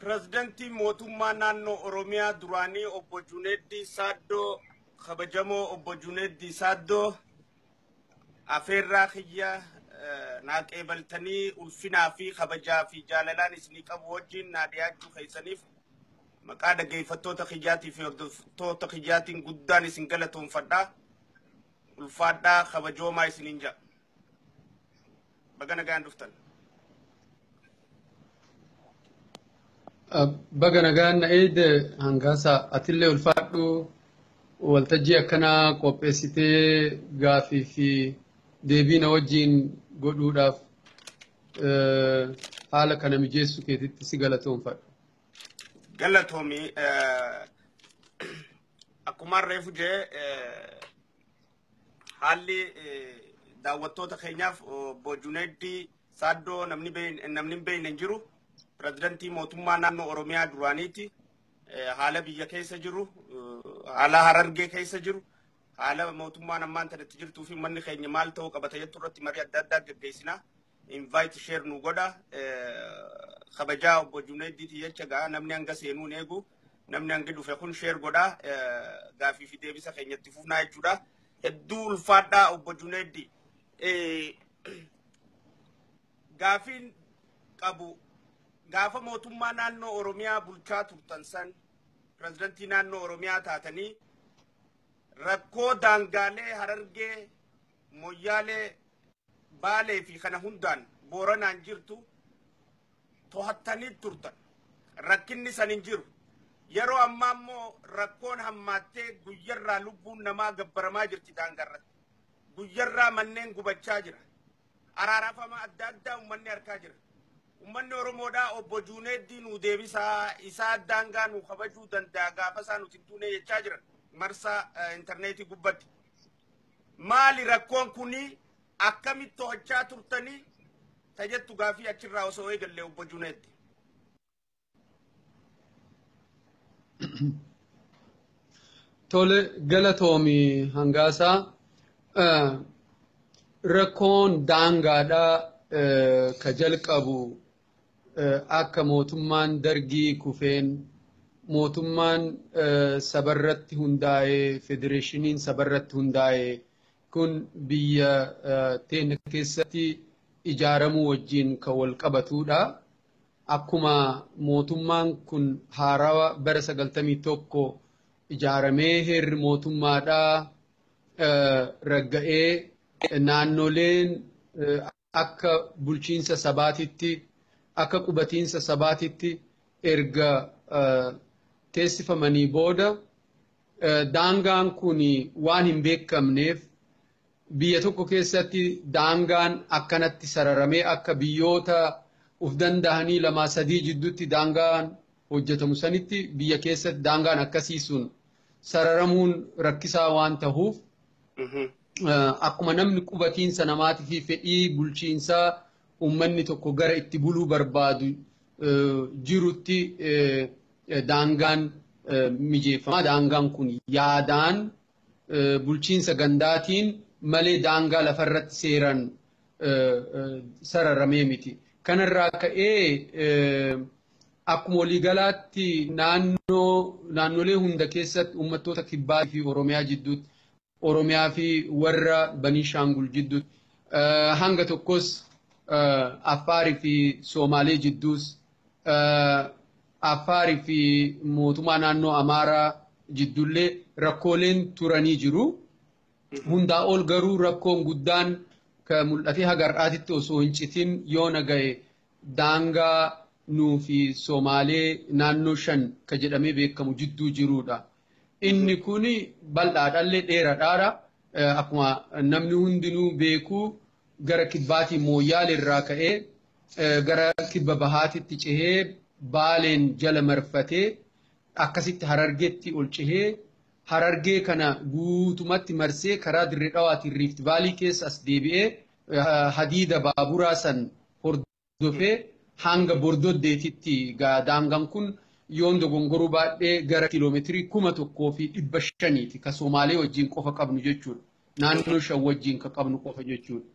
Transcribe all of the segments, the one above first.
Presidenti mootummaa naannoo Oromiyaa duraanii obbo Junaid Saddoo kabajamoo obbo Junaid Saddoo afeerraa kiyya naaqeebaltanii ulfinaa fi kabajaa fi jaalalaan isinii qabu wajjin naa dhiyaachuu keessaniif maqaa dhaggeeffattoota kiyyaatii fi hordoftoota kiyyaatiin guddaan isin galatoomfadhaa ulfaadhaa kabajoomaa isiniin jedha. Baga nagaan dhuftan. Baga nagaan na'eed hangaasa atillee ulfaadhu waltajjii akkanaa qopheessitee gaafii fi deebiina wajjin godhuudhaaf haala kana mijeessu keetitti si galatoomfadhu. Galatoomi akkuma reefu jee haalli daawwattoota keenyaaf obbo Junaid Saddoo namni beeyne hin jiru. Presidenti mootummaa naannoo Oromiyaa duraaniiti. Haala biyya keessa jiru, haala Harargee keessa jiru, haala mootummaan ammaan tanatti jirtuu fi manni keenya maal ta'uu qabata jettu irratti marii adda addaa gaggeessinaa. Invite share nu godha. Kabajaa obbo Junaidiiti jecha gaa namni hanga seenuu eegu, namni hanga dhufe kun share godha. Gaafii fi deebisa keenyatti fufnaa jechuudha. Hedduu ulfaadhaa obbo Junaid. Gaafiin qabu gaafa mootummaa naannoo Oromiyaa bulchaa turtan san Presidenti naannoo Oromiyaa taatanii rakkoo daangaalee Harargee Moyyaalee Baalee fi kana hundaan Booranaan jirtu to'attanii turtan. Rakkinni san hin jiru. Yeroo ammaa immoo rakkoon hammaattee guyyarraa lubbuun namaa gabbaramaa jirti daangarratti. Guyyarraa manneen gubachaa jira. Araarafama adda addaa uummanni harkaa jira. Uummanni Oromoodhaa obbo Junaid nu deebisaa isaa daangaa nu kabajuu danda'a gaafa isaa nuti duunee jechaa jiran marsaa intarneetii gubbatti. Maali rakkoon kuni akkamitti to'achaa turtanii tajettu gaafii achirraa osoo eegalle obbo Junaid. Tole galatoomi hangaasaa rakkoon daangaadhaa ka jalqabu akka mootummaan dargii kufeen mootummaan sabarratti hundaa'ee federeeshiniin sabarratti hundaa'ee kun biyya teenya keessatti ijaaramuu wajjin kan wal qabatudha. Akkuma mootummaan kun haarawa bara 91 ijaaramee heerri mootummaadhaa ragga'ee naannoleen akka bulchiinsa sabaatitti akka qubatiinsa sabaatitti erga teessifamanii booda daangaan kun waan hin beekamneef biyya tokko keessatti daangaan akkanatti sararamee akka biyyoota uf danda'anii lamaa sadii jidduutti daangaan hojjetamu sanitti biyya keessatti daangaan akkasii sun sararamuun rakkisaa waan ta'uuf akkuma namni qubatiinsa namaatii fi fedhii bulchiinsaa ummanni tokko gara itti buluu barbaadu jirutti daangaan mijeeffama. Daangaan kun yaadaan bulchiinsa gandaatiin malee daangaa lafarratti seeran sararamee miti. Kanarraa ka'ee akkuma waliigalaatti naannolee hunda keessatti uummattoota kibbaa fi Oromiyaa jidduutti Oromiyaa fi warra Baniishaangul jidduutti hanga tokkos Affaarii fi Somaalee jidduus Affaarii fi mootummaa naannoo Amaaraa jiddullee rakkooleen turanii jiru. Hundaa ol garuu rakkoon guddaan ka mul'atee haga har'aatitti osoo hin citin yoo naga'e daangaa nuu fi Somaalee naannoo 5 ka jedhamee beekamu jidduu jirudha. Inni kuni bal'aadhallee dheeraadhaadha. Akkuma namni hundinuu beeku gara kibbaatii Mooyyaalee irraa ka'ee gara kibba bahaatitti cehee Baaleen jala marfatee akkasitti Harargeetti ol cehee Harargee kana guutumatti marsee karaa Dirree Dhawaatiin Rift Vaalii keessa as deebi'ee hadiida baaburaa san hordofee hanga Bordoddeetitti daangaan kun yoon dogongoruu baadhee gara kiiloomeetirii 1,500 ka Somaalee wajjin qofa qabnu jechuudha. Naannoo 5 wajjin ka qabnu qofa jechuudha.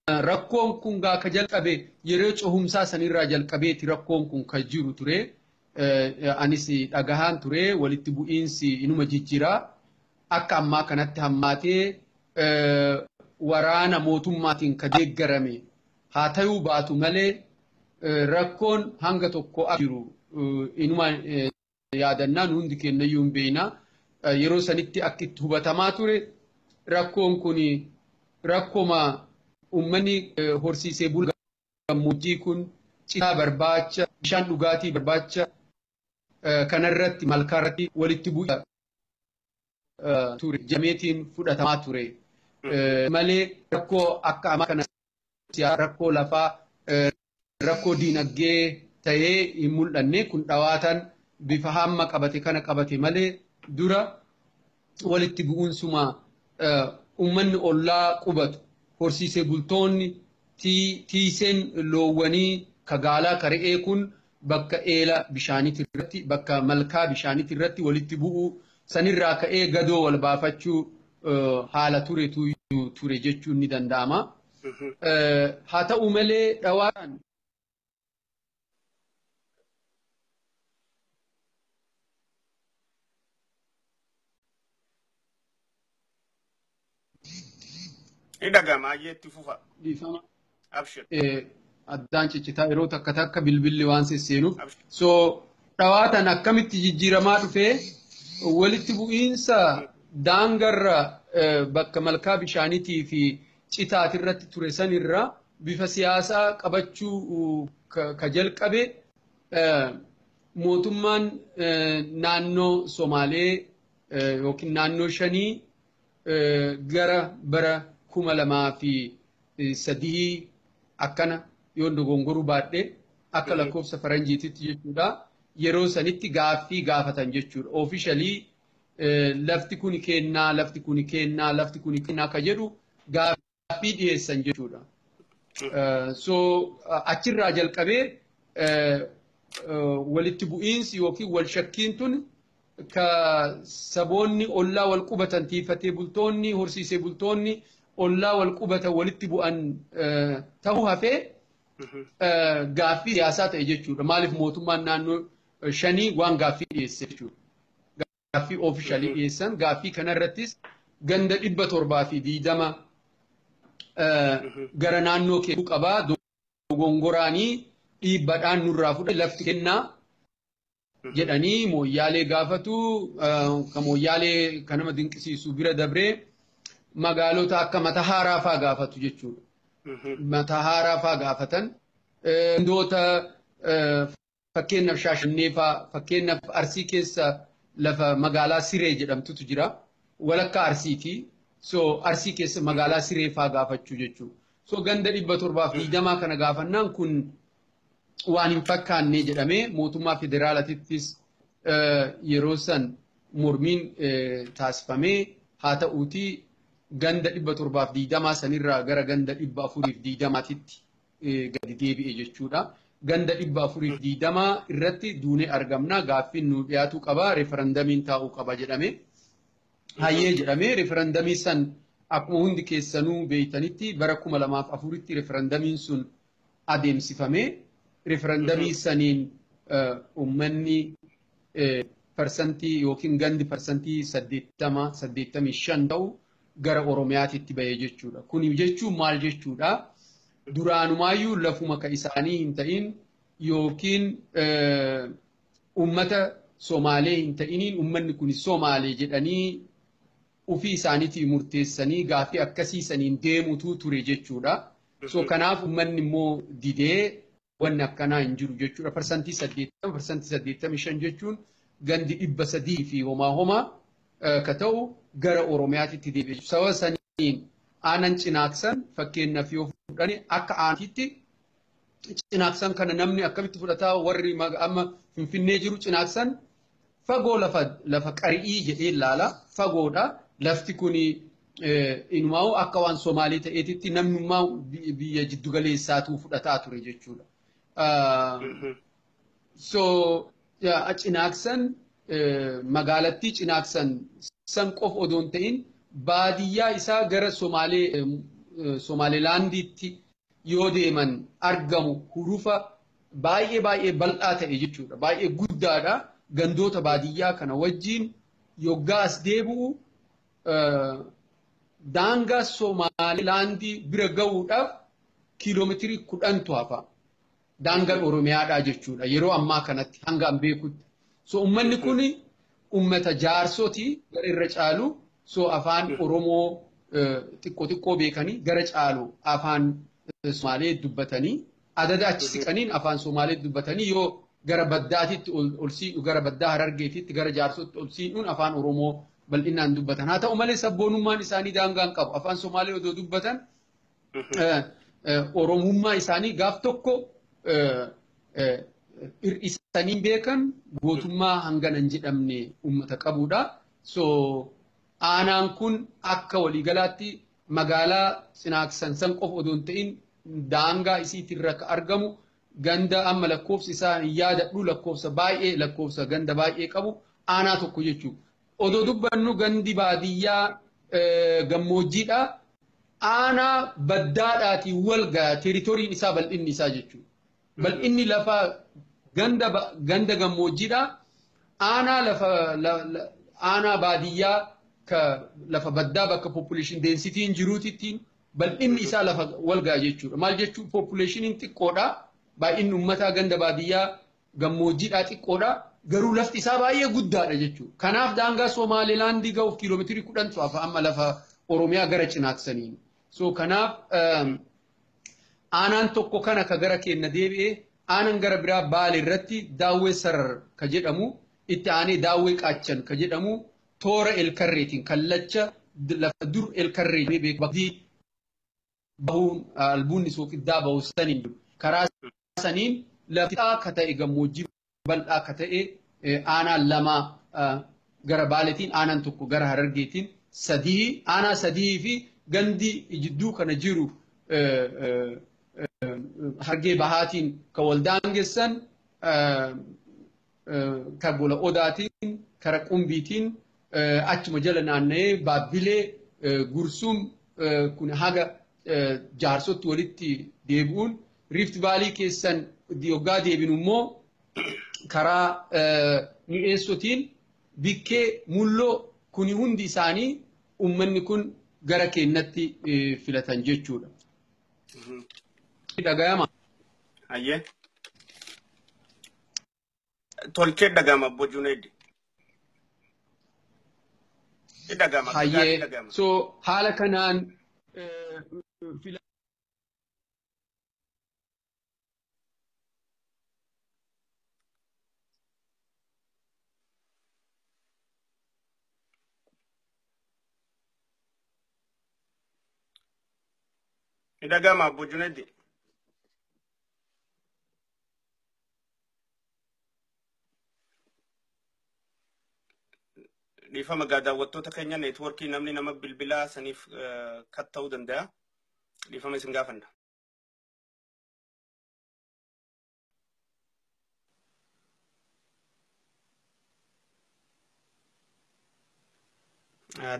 rakkoon kun gaa ka jalqabe yeroo cohumsaa sanirraa jalqabeeti rakkoon kun ka jiru ture. Anis dhagahaan ture walitti bu'iinsi inuma jijjiiraa akka ammaa kanatti hammaatee waraana mootummaatiin ka deeggarame haa ta'uu baatu malee rakkoon hanga tokko jiru inuma yaadannaan hundi kennayyuu hin beekna. Yeroo sanitti akka itti hubatamaa ture rakkoon kun rakkoma uummanni horsiisee bulaa gammoojjii kun citaa barbaacha bishaan dhugaatii barbaacha kanarratti malkaarratti walitti bu'aa ture jameetiin fudhatamaa ture malee rakkoo akka ammaa kana rakkoo lafaa rakkoo diinagdee ta'ee hin mul'anne kun dhawaatan bifa hamma qabate kana qabate malee dura walitti bu'uunsuma uummanni ollaa qubatu horsiisee bultoonni tiiseen loowwanii kagaalaa kara'ee kun bakka eela bishaaniitii irratti bakka malkaa bishaaniitii irratti walitti bu'uu sanirraa ka'ee gadoo wal baafachuu haala ture jechuun ni danda'ama. Haa ta'u malee dhawaataan Idagama yetti fufa. Difama. Abshir. Addaan ciccitaa yeroo takka takka bilbilli waan sesseenuuf. So dhawaatan akkamitti jijjiiramaa dhufee walitti bu'iinsa daangarra bakka malkaa bishaaniitii fi citaati irratti ture sanirra bifa siyaasaa qabachuu ka jalqabe mootummaan naannoo Somaalee yookiin naannoo shanii gara bara 2003 akkana yoo dogongoruu baadhee akka lakkoofsa faranjiititti jechuudha yeroo sanitti gaaffii gaafatan jechuudha officially lafti kun kennaa lafti kun kennaa lafti kun kennaa ka jedhu gaaffii dhiyeessan jechuudha. So achirraa jalqabee walitti bu'iinsi yookiin wal shakkiin tun ka saboonni ollaa wal qubatan tiifatee bultoonni horsiisee bultoonni ollaa wal qubatan walitti bu'an ta'uu hafee gaaffii siyaasaa ta'e jechuudha. Maaliif mootummaan naannoo shanii waan gaaffii dhiyeesse jechuudha. Gaaffii oofishaalii dhiyeessan gaaffii kanarrattis ganda 720 gara naannoo kee qabaa dogongoraanii dhiibbaadhaan nurraa fudhate lafti kennaa jedhanii mooyyaalee gaafatu ka mooyyaalee kanama dinqisiisu bira dabree magaalota akka Matahaaraa fa'aa gaafatu jechuudha. Matahaaraa fa'aa gaafatan gandoota fakkeenyaaf Shaashannee fa'aa fakkeenyaaf Arsii keessa lafa magaalaa Siree jedhamtutu jira walakkaa Arsiiti. So Arsii keessa magaalaa Siree fa'aa gaafachuu jechuudha. So ganda 720 kana gaafannaan kun waan hin fakkaanne jedhamee mootummaa federaalaatittis yeroo san mormiin taasifamee haa ta'uuti ganda 720 sanirraa gara ganda 420titti gadi deebi'e jechuudha. Ganda 420 irratti duunee argamna gaaffiin nu dhiyaatuu qaba referendamiin taa'uu qaba jedhame. Hayyee jedhamee referendamii san akkuma hundi keessanuu beeytanitti bara 2004tti referendamiin sun adeemsifamee referendamii saniin uummanni parsantii yookiin gandi parsantii 85 ta'u gara Oromiyaatitti bahee jechuudha. Kun jechuun maal jechuudha? Duraanumayyuu lafuma ka isaanii hin ta'in yookiin uummata Somaalee hin ta'iniin uummanni kun Somaalee jedhanii ofii isaaniitii murteessanii gaaffii akkasiisaniin deemutu ture jechuudha. So kanaaf uummanni immoo didee wanni akkanaa hin jiru jechuudha. Parsantii 85 jechuun gandi 300 fi homaa ka ta'u gara Oromiyaatitti deebi'e. Sababa saniin aanan cinaaksan fakkeenyaaf yoo fudhane akka aanaatti cinaaksan kana namni akkamitti fudhataa warri amma Finfinnee jiru cinaaksan fagoo lafa qari'ii jedhee ilaala fagoodha. Lafti kun inumaa akka waan Somaalee ta'eetitti namnummaa biyya jiddugaleessaatu fudhataa ture jechuudha. So cinaaksan magaalattii cinaaksan san qof odoon ta'in baadiyyaa isaa gara Somaalee Somaalilaandiitti yoo deeman argamu hurufa baay'ee bal'aa ta'e jechuudha. Baay'ee guddaadha. Gandoota baadiyyaa kana wajjin yoggaa as deebi'u daangaa Somaalilaandii bira ga'uudhaaf kiiloomeetirii 10 hafa. Daangaan Oromiyaadhaa jechuudha. Yeroo ammaa kanatti hanga an beekutti. So uummanni kun uummata jaarsoti gara irra caalu so afaan Oromoo xiqqoo beekanii gara caalu afaan Somaalee dubbatanii adada achi siqaniin afaan Somaalee dubbatanii yoo gara baddaatitti ol siidhu gara baddaa Harargeetitti gara jaarsotti ol siidhuun afaan Oromoo bal'inaan dubbatan. Haa ta'u malee sabboonummaan isaanii daangaan qabu. Afaan Somaalee odoo dubbatan Oromummaa isaanii gaaf tokko hir'isanii beekan gootummaa hangana hin jedhamne uummata qabudha. So aanaan kun akka waliigalaatti magaalaa Cinaaksan san qofa odoo hin ta'in daangaa isiitirra ka argamu ganda amma lakkoofsi isaa hin yaadadhu lakkoofsa ganda baay'ee qabu aanaa tokko jechuudha. Odoo dubbannu gandi baadiyyaa gammoojjiidha. Aanaa baddaadhaatiin wal ga'a teeritoriin isaa bal'inni isaa jechuudha. Bal'inni lafa ganda gammoojjiidha. Aanaa baadiyyaa ka lafa baddaa bakka population density jiruutittiin bal'inni isaa lafa wal ga'a jechuudha. Maal jechuun populationiin xiqqoodha. Baay'inni uummataa ganda baadiyyaa gammoojjiidhaa xiqqoodha. Garuu lafti isaa baay'ee guddaadha jechuudha. Kanaaf daangaa Somaalilaandii ga'uuf kiiloomeetirii 10 hafa amma lafa Oromiyaa gara Cinaaksaniin. So kanaaf aanaan tokko kana ka gara keenya deebi'ee aanaan gara biraa Baale irratti daawwee Sarar ka jedhamu itti aanee daawwee Qaachan ka jedhamu toora Elkarreetiin kallacha lafa dur Elkarree beekbaktii bahuun albuunni soofiddaa bahu saniin karaa saniin lafti ka ta'e gammoojjii bal'aa ka ta'e aanaan lama gara Baaleetiin aanaan tokko gara Harargeetiin aanaa sadii fi gandi jidduu kana jiru Hargee Bahaatiin ka wal daangessan ka Gola Odaatiin kara Qumbiitiin achuma jala naanna'ee Baabbilee Gursum kun haga jaarsotti walitti deebi'uun Rift Vaalii keessan yoggaa deebinu immoo karaa mi'eessotiin Bikkee Mulloo kuni hundi isaanii uummanni kun gara keenyatti filatan jechuudha. Dhagayama. Hayyee. Tolchee dhagama Obbo Junaid. Dhagama. Hayyee. So haala kanaan dhagama Obbo Junaid. Dhiifama daawwattoota keenya neetwoorkii namni nama bilbilaa saniif kat ta'uu danda'a. Dhiifama isin gaafanna.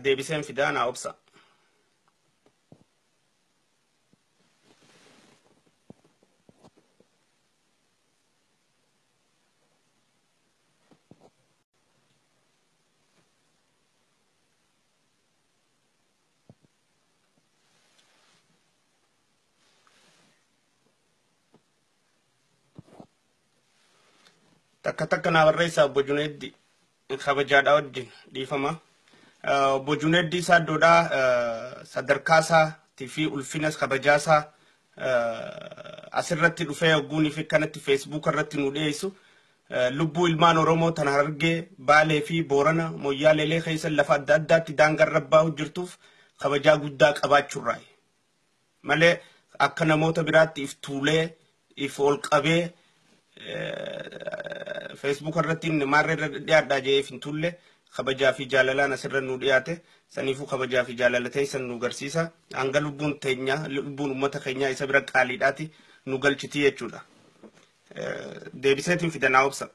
Deebiseen fidaa naa obsa. Takka naa barreessaa Obbo Junaid kabajaadhaa wajjin dhiifama. Obbo Junaid saaddoodhaa sadarkaasaatii fi ulfinas kabajaasaa asirratti dhufee ogguunii fi kanatti Facebook irratti nu dhiyeessu lubbuu ilmaan Oromoo tan Harargee Baalee fi Boorana Moyyaaleelee keessa lafa adda addaatti daangaa rabbaa hojjirtuuf kabajaa guddaa qabaachuurraa malee akka namoota biraatti if tuulee if ol qabee Facebook irratti maarree irra dhiyaadhaa jee fin tulle kabajaa fi jaalalaan asirra nu dhiyaate saniifuu kabajaa fi jaalallatee san nu garsiisa hanga lubbuun teenya lubbuun uummata keenyaa isa bira qaaliidhaati nu galchiti jechuudha. Deebiseetiin fidanaa obsa.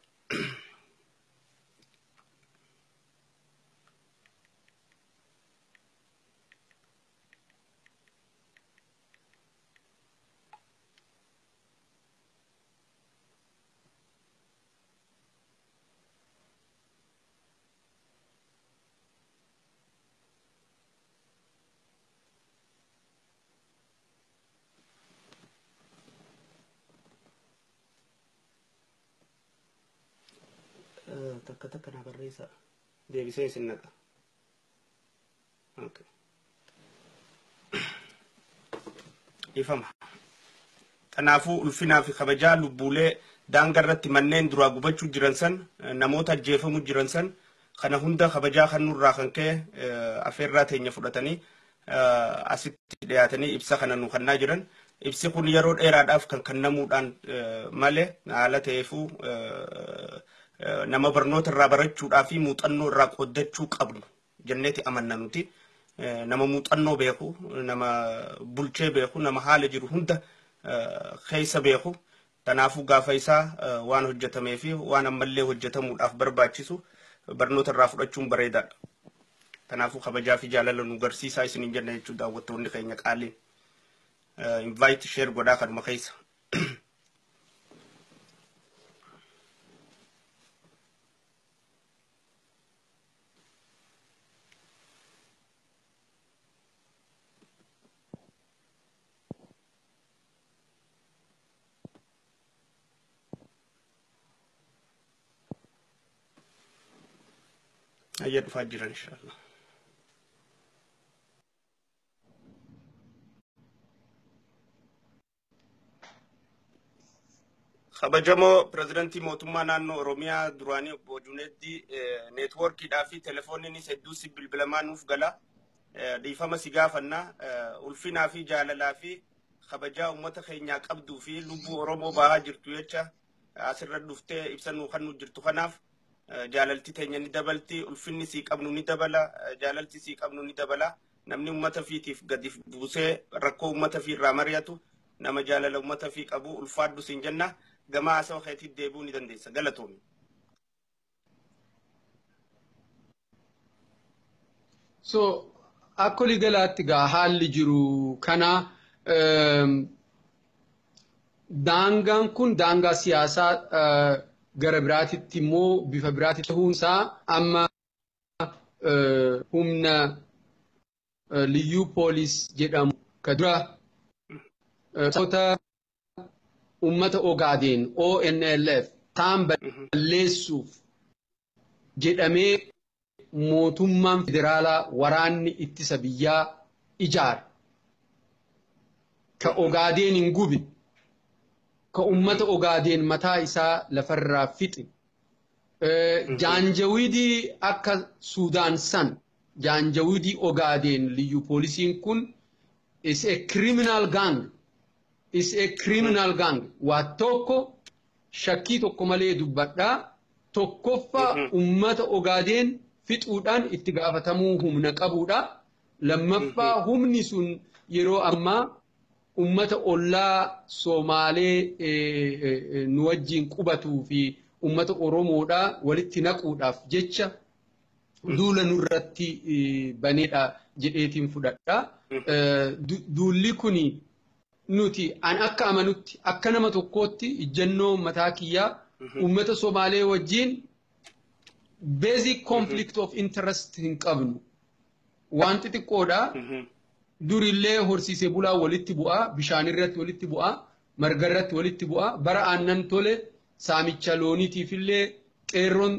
takka na barreessa deebisee isin naqa. Okay. Ifama. Kanaafuu ulfinaa fi kabajaa lubbuulee daangaa irratti manneen duraa gubachuu jiran san namoota ajjeefamuu jiran san kana hunda kabajaa kan nurraa kan ka'e afeerraa teenya fudhatanii asitti dhiyaatanii ibsa kana nu kennaa jiran. Ibsi kun yeroo dheeraadhaaf kan kennamuudhaan malee haala ta'eefuu nama barnoota irraa barachuudhaa fi muuxannoo irraa qooddachuu qabnu jenneeti amanna nuti. Nama muuxannoo beeku, nama bulchee beeku, nama haala jiru hunda keessa beeku. Kanaafuu gaafa isaa waan hojjetamee fi waan ammallee hojjetamuudhaaf barbaachisu barnoota irraa fudhachuun bareedaadha. Kanaafuu kabajaa fi jaalala nu garsiisaa isiniin jenna jechuudha daawwattoonni keenya qaaliin. Invite share godhaa kanuma keessa. أيد فاجر إن شاء الله. خبجمو بريزيدنتي موتوما نانو روميا دراني بوجونيتي نتوركي دافي تليفوني سدوسي بالبلمان وفقلا ديفما سيغافنا ولفينا في جاللا في خبجا أمتا خينياك أبدو في لبو رومو باها جرتو يتشا أسر الدفتة إبسانو خنو جرتو خناف جاللتي تينيا ندبلتي ulfinni sii qabnu ni dabala jaalalti sii qabnu ni dabala namni ummata fiitiif gadi buusee rakkoo ummata fi irraa mari'atu nama jaalala ummata fi qabu ulfaaddu siin jenna gama haasawaa keetii deebuu ni dandeessa galatoomi. So akkoli galaatti gaa haalli jiru kana daangaan kun daangaa siyaasaa gara biraatitti immoo bifa biraatti ta'uunsaa amma humna liyyuu poolis jedhamu ka dura sabota ummata Ogaadeen ONLF taan balleessuuf jedhamee mootummaan federaalaa waraanni ittisa biyyaa ijaare ka Ogaadeen hin gubin ka ummata Ogaadeen mataa isaa lafarraa fixe jaanjawidii akka Suudaan san jaanjawidii Ogaadeen liyyuu poolisiin kun is a criminal gang waa tokko shakkii tokko malee dubbadhaa tokkoffaa ummata Ogaadeen fixuudhaan itti gaafatamuu humna qabuudha lammaffaa humni sun yeroo ammaa ummata ollaa Somaalee nu wajjin qubatuu fi ummata Oromoodhaa walitti naquudhaaf jecha duula nurratti baneedha jedheetiin fudhadha. Duulli kuni nuti an akka amanutti akka nama tokkootti ijjannoo mataa kiyyaa ummata Somaalee wajjin basic conflict of interest hin qabnu. Wanti xiqqoodha. Durillee horsiisee bulaa walitti bu'aa, bishaan irratti walitti bu'aa, marga irratti walitti bu'aa, bara aannan tole saamicha looniitiifillee qeerroon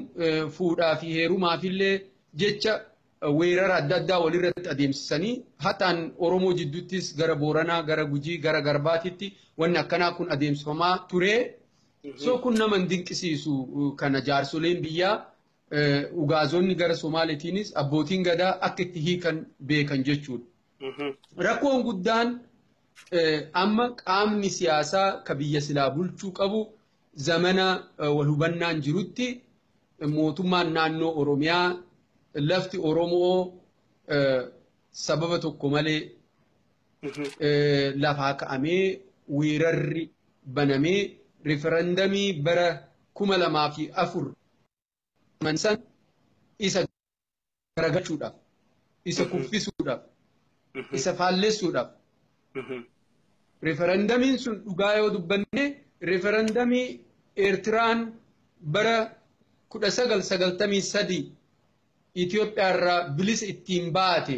fuudhaa fi heerumaafillee jecha weerara adda addaa walirratti adeemsisanii hataan Oromoo jidduuttis gara Booranaa, gara Gujii, gara Garbaatitti wanni akkanaa kun adeemsifamaa ture. So kun nama hin dinqisiisu kana jaarsoleen biyyaa ugaazonni gara Somaaleetiinis abbootiin gadaa akka itti hiikan beekan jechuudha. Rakkoon guddaan amma qaamni siyaasaa ka biyya silaa bulchuu qabu zamana wal hubannaan jirutti mootummaan naannoo Oromiyaa lafti Oromoo sababa tokko malee lafaa ka'amee weerarri banamee referendamii bara 2004 mansan isa garagalchuudhaaf isa kuffisuudhaaf isa faalleessuudhaaf referendamiin sun dhugaa yoo dubbanne referendamii Eertiraan bara 1993 Itoophiyaa irraa bilisa ittiin baate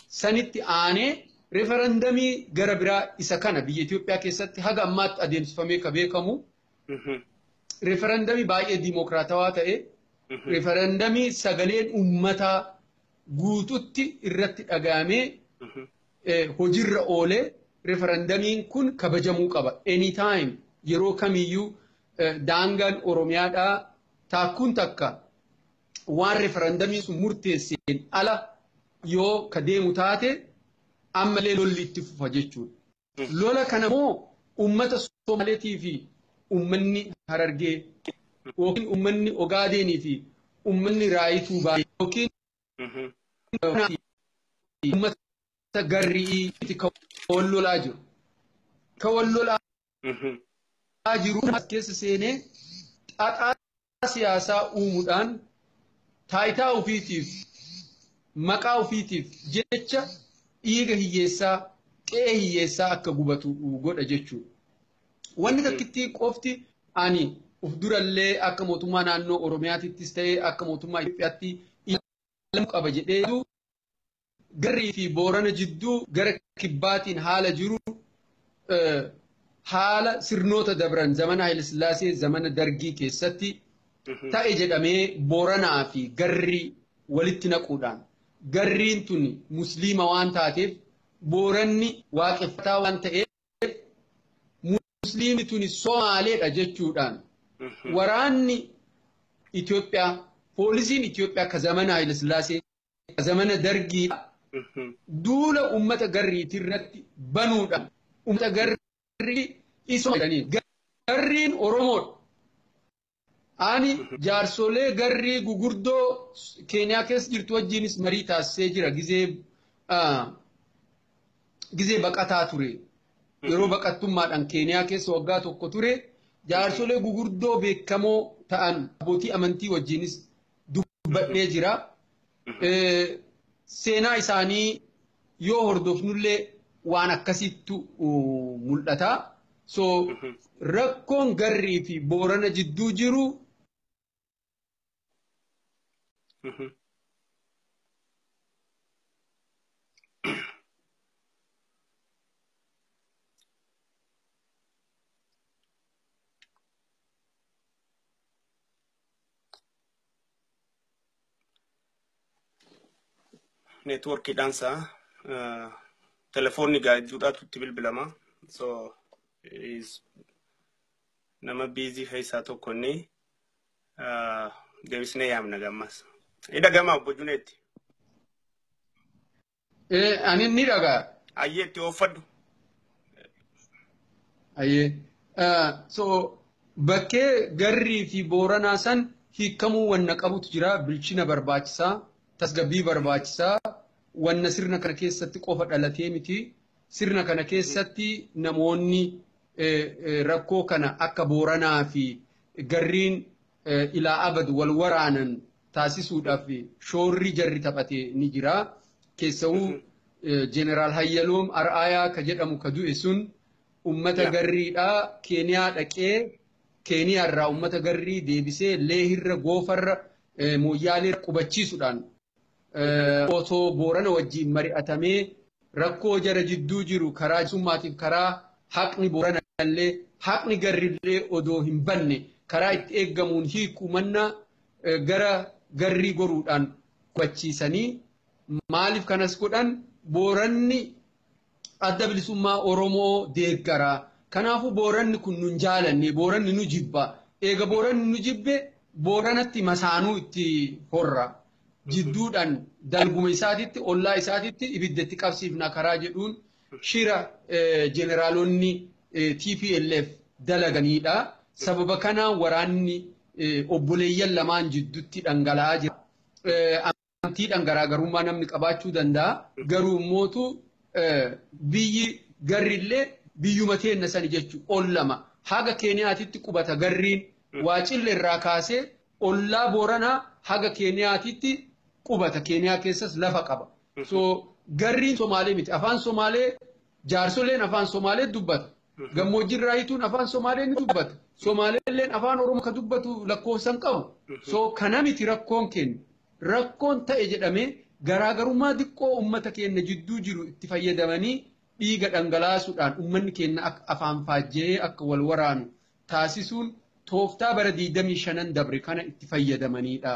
sanitti aanee referendamii gara biraa isa kana biyya Itoophiyaa keessatti haga ammaatti adeemsifamee ka beekamu referendamii baay'ee diimokiraatawaa ta'e referendamii sagaleen ummataa guututti irratti dhagaamee hojiirra oolee referendamiin kun kabajamuu qaba. Anytime yeroo kamiyyuu daangaan Oromiyaadhaa taakkuun takka waan referendamiin sun murteesseen ala yoo ka deemu taate ammallee lolli itti fufa jechuudha. Lola kana immoo uummata Somaaleetii fi uummanni Harargee yookiin uummanni Ogaadenii fi uummanni Raayituu Baay'ee yookiin uummata Garrii ka wal lolaa jiru. Ka wal lolaa jiru keessa seenee xaxaa siyaasaa uumuudhaan taayitaa ofiitiif maqaa ofiitiif jecha dhiiga hiyyeessaa qe'ee hiyyeessaa akka gubatu godha jechuudha. Wanni takkitti qofti ani uf durallee akka mootummaa naannoo Oromiyaattis ta'ee akka mootummaa Itoophiyaatti ilaalamuu qaba jedhee Garrii fi Boorana jidduu gara kibbaatiin haala jiru haala sirnoota dabran zamana Haayile Sillaasee zamana Dargii keessatti ta'e jedhamee Booranaa fi Garrii walitti naquudhaan Garriin tun musliima waan taateef Booranni waaqeffataa waan ta'eef musliimni tun Somaaleedha jechuudhaan waraanni Itoophiyaa poolisiin Itoophiyaa ka zamana Haayile Sillaasee ka zamana Dargii duula ummata Garriitii irratti banuudhaan ummata Garrii isuma jedhanii Garriin Oromoodha. Ani jaarsolee Garrii gugurdoo Keeniyaa keessa jirtu wajjinis marii taasisee jira gizee baqataa ture. Yeroo baqattummaadhaan Keeniyaa keessa waggaa tokko ture jaarsolee gugurdoo beekamoo ta'an abbootii amantii wajjinis dubbadhee jira. Seenaa isaanii yoo hordofnullee waan akkasittu mul'ata. So rakkoon Garrii fi Boorana jidduu jiru networkiidhaan isaa telefoonni gaajjuudhaatu bilbilama. So nama biizii keessaa tokko inni deebisnee yaamna gammas. Ida gama obbo Juneetti. Ani ni dhagaa. Ayyeetti oofadhu. Ayyee. So bakkee Garrii fi Booranaa san hiikamuu wanna qabutu jira. Bilchina barbaachisaa, tasgabbii barbaachisaa, wanna sirna kana keessatti qofa dhalatee miti. Sirna kana keessatti namoonni rakkoo kana akka Booranaa fi Garriin ilaa abad wal waraanan taasisuudhaaf shoorri jarri taphate ni jira. Keessawuu Jeneraal Hayyaloom Ar'aayaa ka jedhamu ka du'e sun ummata Garriidhaa Keeniyaa dhaqee Keeniyaarraa ummata Garrii deebisee Leehirra Goofarra Mooyyaalee qubachiisuudhaan otoo Boorana wajjiin mari'atamee rakkoo jara jidduu jiru karaa jisummaatiif karaa haqni Booranallee haqni Garrillee odoo hin banne karaa itti eeggamuun hiiku manna gara Garrii goruudhaan qubachiisanii maaliif kanas godhan Booranni adda bilisummaa Oromoo deeggaraa. Kanaafuu Booranni kun nun jaalanne Booranni nu jibba. Eega Booranni nu jibbe Booranatti masaanuu itti horra. Jidduudhaan dalguma isaatitti ollaa isaatitti ibidda itti qabsiifna karaa jedhuun shira jeneraalonni TPLF dalaganiidha. Sababa kanaan waraanni obboleeyyan lamaan jidduutti dhangala'aa jira. Amantiidhaan garaagarummaa namni qabaachuu danda'a. Garuu mootu biyyi Garrillee biyyuma teenna sani jechuun ollama. Haga Keeniyaatitti qubata Garriin Waacille irraa kaasee ollaa Booranaa haga Keeniyaatitti qubata. Keeniyaa keessas lafa qaba. So Garriin Somaalee miti. Afaan Somaalee jaarsoleen afaan Somaalee dubbata. Gammoojjiin Raayituun afaan Somaalee ni dubbata. Somaaleelleen afaan Oromoo ka dubbatu lakkoofsan qabu. So kana miti rakkoon kennu. Rakkoon ta'e jedhamee garaagarummaa xiqqoo uummata keenya jidduu jiru itti fayyadamanii dhiiga dhangalaasuudhaan uummanni keenya afaan faajjee akka wal waraanu taasisuun tooftaa bara 25 dabre kana itti fayyadamanidha.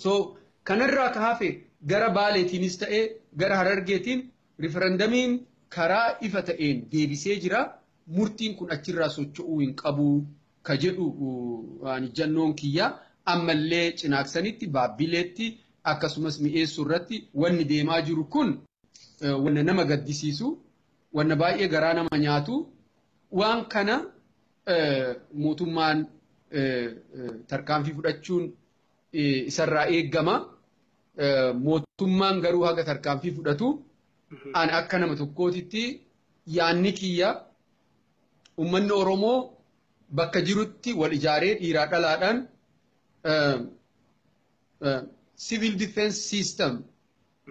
So kanarraa ka hafe gara Baaleetiinis ta'ee gara Harargeetiin riferendamiin karaa ifa ta'een deebisee jira. Murtiin kun achirraa socho'uu hin qabu ka jedhu ani jannoon kiyya ammallee cinaaksanitti Baabbileetti akkasumas mi'eessuu irratti wanni deemaa jiru kun wanna nama gaddisiisu wanna baay'ee garaa nama nyaatu waan kana mootummaan tarkaanfii fudhachuun isarraa eeggama. Mootummaan garuu haga tarkaanfii fudhatu an akka nama tokkootitti yaanni kiyya ummanni Oromoo bakka jirutti wal ijaaree dhiiraa dhalaadhaan civil defense system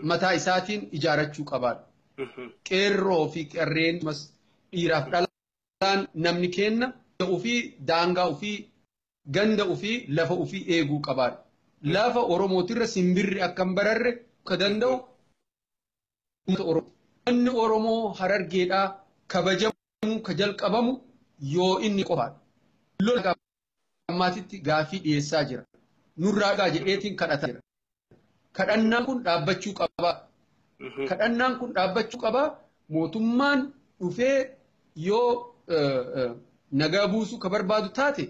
mataa isaatiin ijaarachuu qabaadha. Qeerroo fi qeerreen dhiiraaf dhalaan namni kenna ofii daangaa ofii ganda ofii lafa ofii eeguu qabaadha. Lafa Oromootirra simbirri akka hin bararre ka danda'u Uummanni Oromoo Harargeedhaa kabajamu ka jalqabamu yoo inni qofaadha. Lola ammaatitti gaafii dhiyeessaa jira. Nurraadhaa jedheetiin kadhataa jira. Kadhannaan kun dhaabbachuu qaba. Kadhannaan kun dhaabbachuu qaba. Mootummaan dhufee yoo nagaa buusuu ka barbaadu taate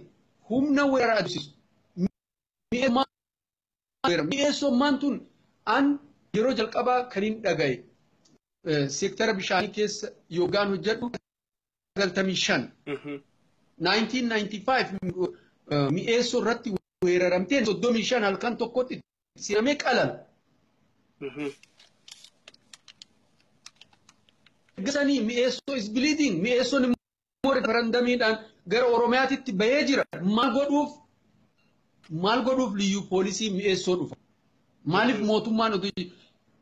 humna weeraraa adeemsisu. Mi'eessummaan tun an yeroo jalqabaa kan hin dhagaye seektara bishaanii keessa yookaan hojjedhu 95 1995 mi'eessoo irratti weeraramteen 35 halkan tokkotti siinamee qalala. Gasanii mi'eessoo is bleeding mi'eessoon immoo referendamiidhaan gara Oromiyaatitti bahee jira. Maal godhuuf liyyuu poolisii mi'eessoo dhufa? Maaliif mootummaan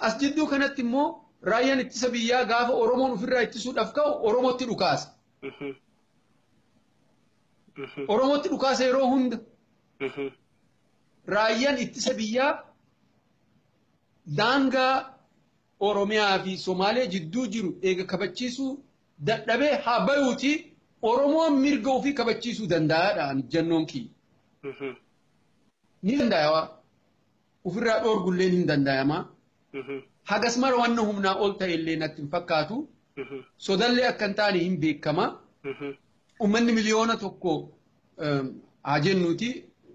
as jidduu kanatti immoo raayyaan ittisa biyyaa gaafa Oromoon ofirraa ittisuudhaaf ka'u Oromootti dhukaasa. Oromootti dhukaasa yeroo hunda. Raayyaan ittisa biyyaa daangaa Oromiyaa fi Somaalee jidduu jiru eega kabachiisuu dadhabee haa bayuuti Oromoon mirga ofii kabachiisuu danda'aadhaan jannoon kiyya. Ni danda'a. Ofirraa dhoorgulleen hin danda'ama. Hagas mara wanna humnaa ol ta'e illee natti hin fakkaatu. Sodallee akka hin taane hin beekama. Uummanni miliyoona tokko haa jennuuti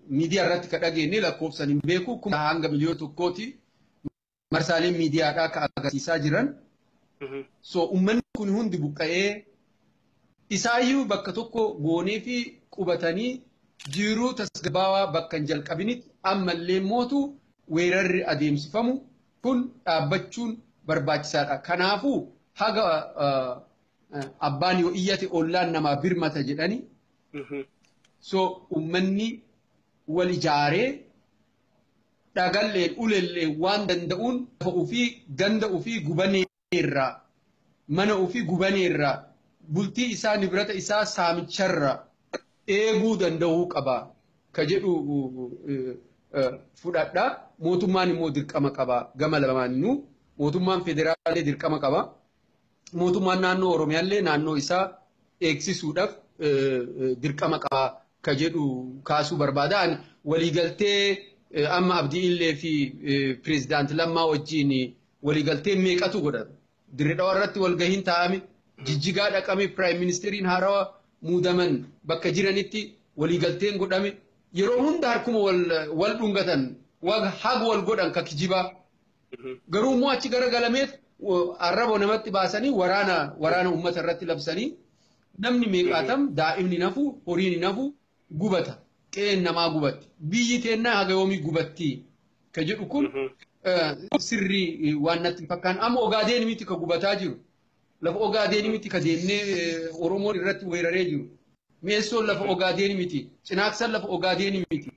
miidiyaa irratti ka dhageenye lakkoofsan hin beeku. Kuma hanga miliyoona tokkooti marsaaleen miidiyaadhaa ka agarsiisaa jiran. So uummanni kun hundi buqqa'ee isaayyuu bakka tokko goonee fi qubatanii jiruu tasgabbaawaa bakka hin jalqabinitti ammallee mootu weerarri adeemsifamu kun dhaabbachuun barbaachisaadha. Kanaafuu haga abbaan yoo iyyate ollaan namaa birmata jedhani. So uummanni wal ijaaree dhagalleen ulelleen waan danda'uun lafa ofii ganda ofii gubaneerraa mana ofii gubaneerraa bultii isaa nibirata isaa saamicharraa eeguu danda'uu qaba ka jedhu fudhadha. Mootummaan immoo dirqama qaba gama lamaanuu. Mootummaan federaalaa dirqama qaba. Mootummaan naannoo Oromiyaallee naannoo isaa eegsisuudhaaf dirqama qaba ka jedhu kaasuu barbaada. Waliigaltee amma Abdiillee fi pireezidaantii Lammaa wajjin waliigaltee meeqatu godhame? Dirree dhawaa irratti walgahiin taa'ame Jijjigaa dhaqame piraayim ministeeriin haarawaa muudaman bakka jiranitti waliigalteen godhame yeroo hunda harkuma wal dhungatan haga wal godhan ka kijibaa garuu immoo achi garagalameet arraba namatti baasanii waraana uummata irratti labsanii namni meeqaatam daa'imni nafu horiin nafu gubata qe'een namaa gubatti biyyi teennaa haga yoomii gubatti ka jedhu kun sirrii waan natti fakkaan amma Ogaadeen miti ka gubataa jiru. Lafa Ogaadeen miti ka deemnee Oromoon irratti weeraree jiru. Meessoon lafa Ogaadeen miti. Cinaaksan lafa Ogaadeen miti.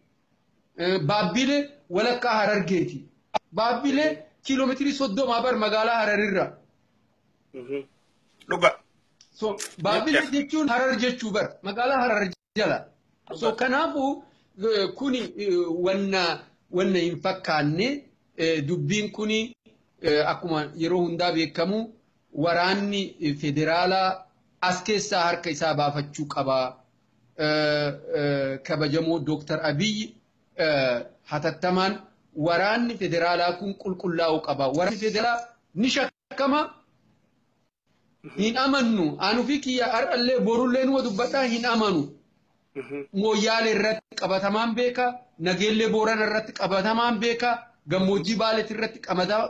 Baabbilee walakkaa Harargeeti. Baabbilee kiiloomeetirii 30 bar magaalaa Hararirra. Dhuga. So Baabbilee jechuun Harar jechuu bar magaalaa Harar jala. So kanaafuu kuni wanna hin fakkaanne dubbiin kuni akkuma yeroo hundaa beekamu waraanni federaalaa as keessaa harka isaa baafachuu qaba. kabajamoo Dr. Abiy hatattamaan waraanni federaalaa kun qulqullaa'uu qaba. Waraanni federaalaa ni shakkama. Hin amannu. Anu fi kiyya har'allee borullee numa dubbadhaa hin amanu. Mooyyaalee irratti qabatamaan beeka. Nageellee Boorana irratti qabatamaan beeka. Gammoojjii Baaleetii irratti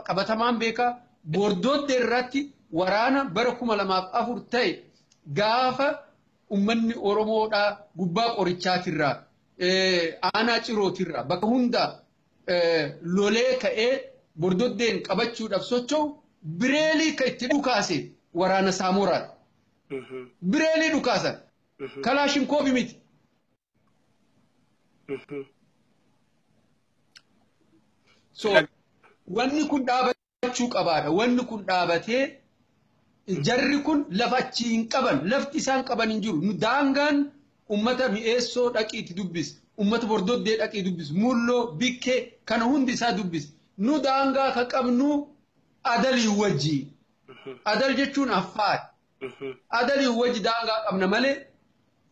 qabatamaan beeka. Boordooddee irratti waraana bara 2004 ta'e gaafa ummanni Oromoodhaa gubbaa qorichaatirraa aanaa cirootirraa bakka hunda lolee ka'ee bordooddeen qabachuudhaaf socho'u bireelii kan itti dhukaase waraana Saamoraadha. Bireelii dhukaasan Kalaashinkoofi miti. So wanni kun dhaabachuu qabaadha. Wanni kun dhaabatee jarri kun lafa achi hin qaban, lafti isaan qaban hin jiru. Nu daangaan ummata mi'eessoo dhaqiitti dubbis, ummata bordooddee dhaqii dubbis, mulloo, bikkee kana hundi isaa dubbis. Nu daangaa ka qabnu adalii wajji. Adal jechuun Affaar. Adalii wajji daangaa qabna malee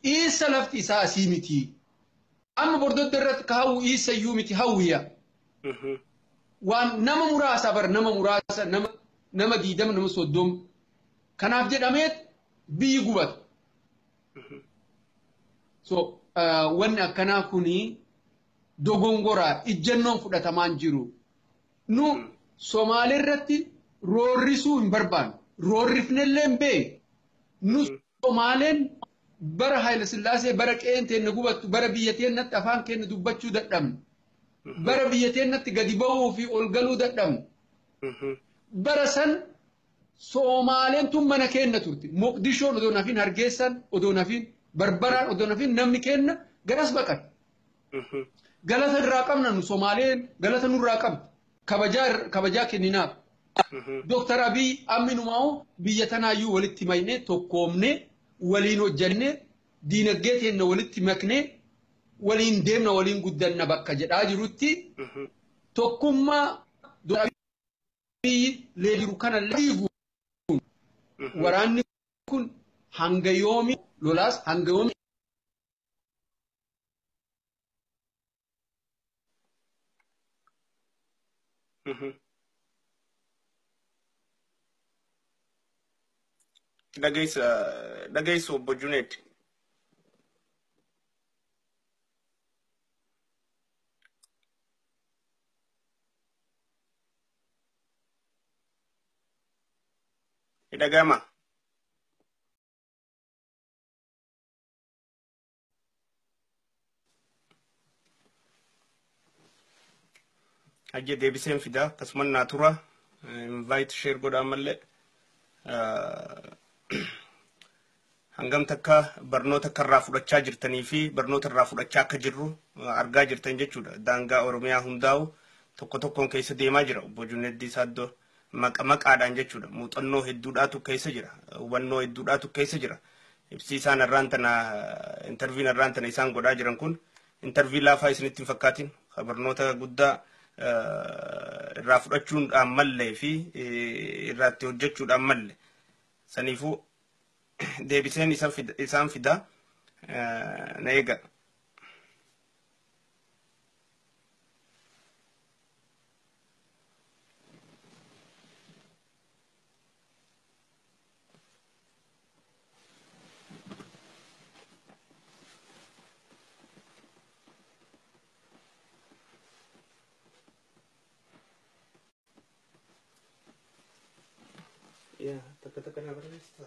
isa lafti isaa asii miti. Amma bordooddee irratti ka hawwu isa iyyuu miti hawwiya. Waan nama muraasa bar nama muraasa nama 20 nama 30 kanaaf jedhameet biyyi gubata. So wanni akkanaa kuni dogongoraa ijjannoon fudhatamaan jiru. Nu Somaalee irratti roorrisuu hin barbaannu. Roorrifnellee hin beeknu. Nu Somaaleen bara Haayile Sillaasee bara qe'een teenne gubattu bara biyya teennatti afaan keenya dubbachuu dadhabne. Bara biyya teennatti gadi ba'uu fi ol galuu dadhabne. Bara san Somaaleen tun mana keenya turte. Moqdishoon odoo nafin Hargeessan odoo nafin Barbaraan odoo nafin namni keenya garas baqate. Galata irraa qabna nu Somaaleen galata nurraa qabdi. Kabajaa kenninaaf. Dr. Abiy amminumaa biyya tanaayyuu walitti maynee tokkoomnee waliin hojjannee diinagdee teenya walitti maknee waliin deemna waliin guddanna bakka jedhaa jirutti tokkummaa Dr. Abiy leediru kana liigu waraanni kun hanga yoomi lolaas hanga yoomi Dhaggeessu obbo Junaid. Dhagama. Hajji deebiseen fidaa akkasumas naatura invite share godhaa malee hangam takka barnoota karraa fudhachaa jirtanii fi barnoota irraa fudhachaa akka jirru argaa jirtan jechuudha. Daangaa Oromiyaa hundaa'u tokko tokkoon keessa deemaa jira. Obbo Junaid Saaddoo maqaadhaan jechuudha. Muuxannoo hedduudhaatu keessa jira. Hubannoo hedduudhaatu keessa jira. Ibsi isaan irraan tana interviin irraan tana isaan godhaa jiran kun intervii laafaa isinitti hin fakkaatin. Barnoota guddaa irraa fudhachuudhaan mallee fi irraatti hojjechuudhaan malle. Saniifuu deebiseen isaan fidaa na eega. Ya, taka-taka na barista.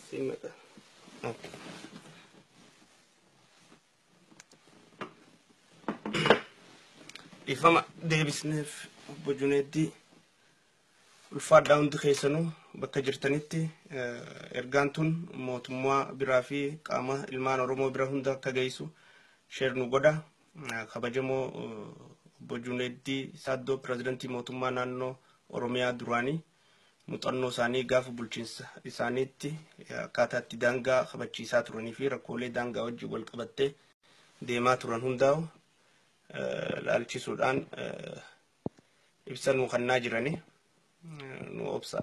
Simata. Okay. Ifama deebisneef obbo Junaid ulfaadhaa hundi keessanuu bakka jirtanitti ergaan tun mootummaa biraa fi qaama ilmaan Oromoo bira hunda akka geessu sheer nu godha. Kabajamoo obbo Junaid Saaddoo pirezidantii mootummaa naannoo Oromiyaa duraanii muuxannoo isaanii gaafa bulchiinsa isaaniitti akkaataatti daangaa kabachiisaa turanii fi rakkoolee daangaa wajjin wal qabattee deemaa turan hundaa'u laalchisuudhaan ibsa nuu kennaa jiranii nu obsa.